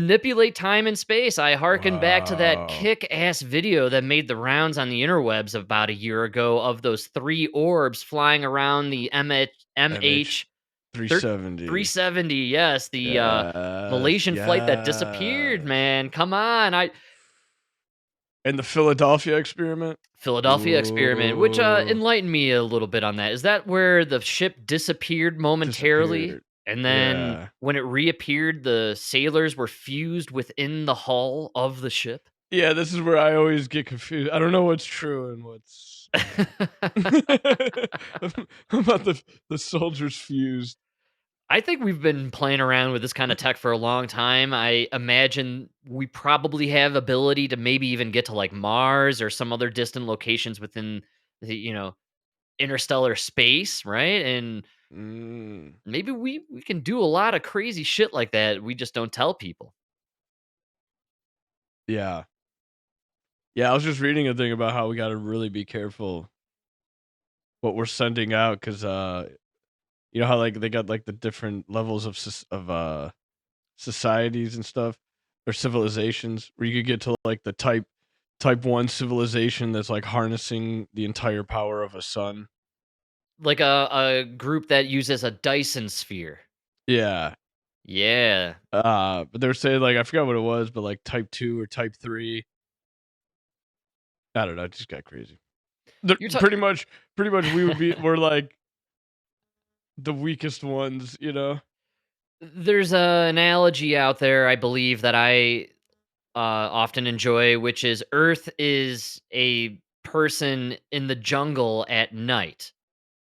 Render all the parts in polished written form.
Manipulate time and space. I harken back to that Wow. kick-ass video that made the rounds on the interwebs about a year ago of those 3 orbs flying around the MH thir 370. 370, yes, the Yes, Malaysian flight that disappeared, yes. man, come on, I And the Philadelphia experiment? Philadelphia experiment, which, Ooh, enlighten me a little bit on that. Is that where the ship disappeared momentarily, disappeared. and then Yeah. when it reappeared, the sailors were fused within the hull of the ship? Yeah, this is where I always get confused. I don't know what's true and what's not. About the soldiers fused. I think we've been playing around with this kind of tech for a long time. I imagine we probably have ability to maybe even get to like Mars or some other distant locations within the, interstellar space, right? And Mm, maybe we can do a lot of crazy shit like that. We just don't tell people. yeah. Yeah, I was just reading a thing about how we gotta really be careful what we're sending out because you know how, like, they got, like, the different levels of societies and stuff, or civilizations, where you could get to, like, the type 1 civilization that's, like, harnessing the entire power of a sun. Like a group that uses a Dyson sphere. Yeah. Yeah. But they were saying, like, I forgot what it was, but, like, type 2 or type 3, I don't know, it just got crazy. The You're talking pretty much we're, like, the weakest ones, you know? There's a analogy out there I believe that I often enjoy, which is Earth is a person in the jungle at night.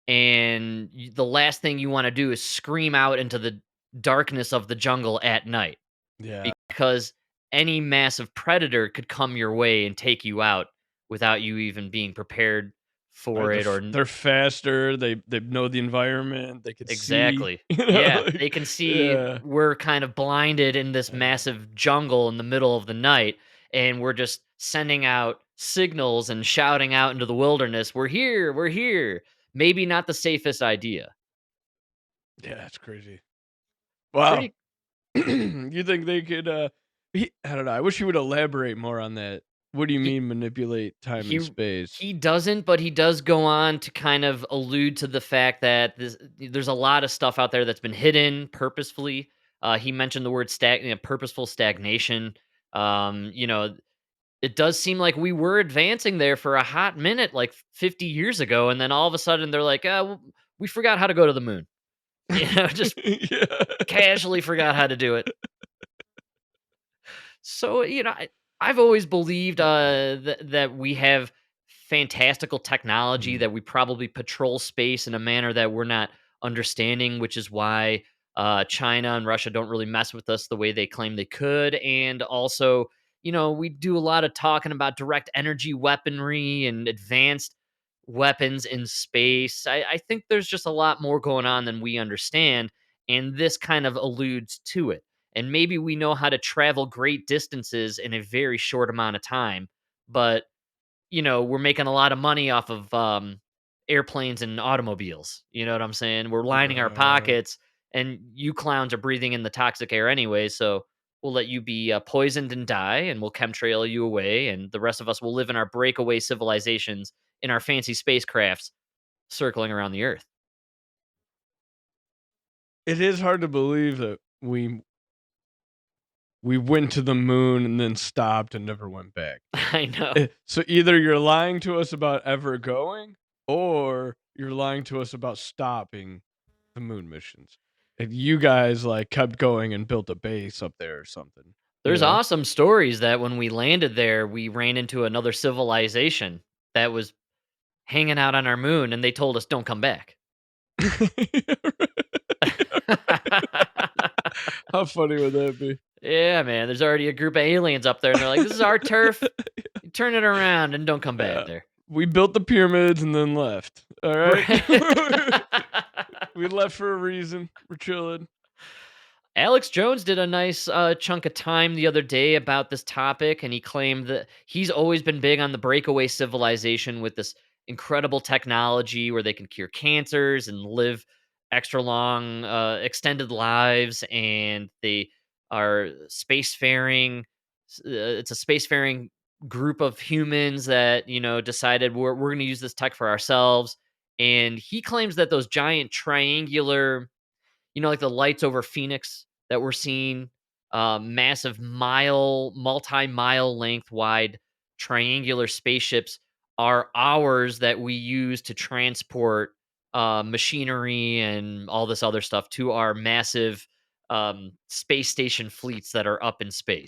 And the last thing you want to do is scream out into the darkness of the jungle at night Yeah. because any massive predator could come your way and take you out without you even being prepared Right, for it or they're faster, they know the environment, they could see, exactly. you know, Yeah, like they can see yeah. we're kind of blinded in this massive jungle in the middle of the night, and we're just sending out signals and shouting out into the wilderness, "We're here, we're here." Maybe not the safest idea. Yeah, it's crazy. Wow. Pretty You think they could, I don't know, I wish you would elaborate more on that. What do you he mean manipulate time and he space? he doesn't, but he does go on to kind of allude to the fact that there's a lot of stuff out there that's been hidden purposefully. He mentioned the word purposeful stagnation. It does seem like we were advancing there for a hot minute, like 50 years ago, and then all of a sudden they're like, well, we forgot how to go to the moon." Just Yeah. casually forgot how to do it. So, I've always believed that we have fantastical technology, Mhm. that we probably patrol space in a manner that we're not understanding, which is why China and Russia don't really mess with us the way they claim they could. And also, we do a lot of talking about direct energy weaponry and advanced weapons in space. I think there's just a lot more going on than we understand. And this kind of alludes to it, and maybe we know how to travel great distances in a very short amount of time, but we're making a lot of money off of airplanes and automobiles. You know what I'm saying? We're lining our Right. pockets, and you clowns are breathing in the toxic air anyway, so we'll let you be poisoned and die, and we'll chemtrail you away, and the rest of us will live in our breakaway civilizations in our fancy spacecrafts circling around the earth. It is hard to believe that we went to the moon and then stopped and never went back. I know. So either you're lying to us about ever going, or you're lying to us about stopping the moon missions. If you guys, like, kept going and built a base up there or something, you There's know? awesome stories that when we landed there, we ran into another civilization that was hanging out on our moon, and they told us, "Don't come back." How funny would that be? Yeah, man. There's already a group of aliens up there, and they're like, "This is our turf. You turn it around and don't come back Yeah. there." We built the pyramids and then left, alright? Right. We left for a reason. We're chilling. Alex Jones did a nice chunk of time the other day about this topic, and he claimed that he's always been big on the breakaway civilization with this incredible technology where they can cure cancers and live extra long, extended lives, and they are spacefaring. It's a spacefaring group of humans that decided we're going to use this tech for ourselves. And he claims that those giant triangular, like the lights over Phoenix that we're seeing, massive multi-mile length wide triangular spaceships are ours that we use to transport machinery and all this other stuff to our massive space station fleets that are up in space.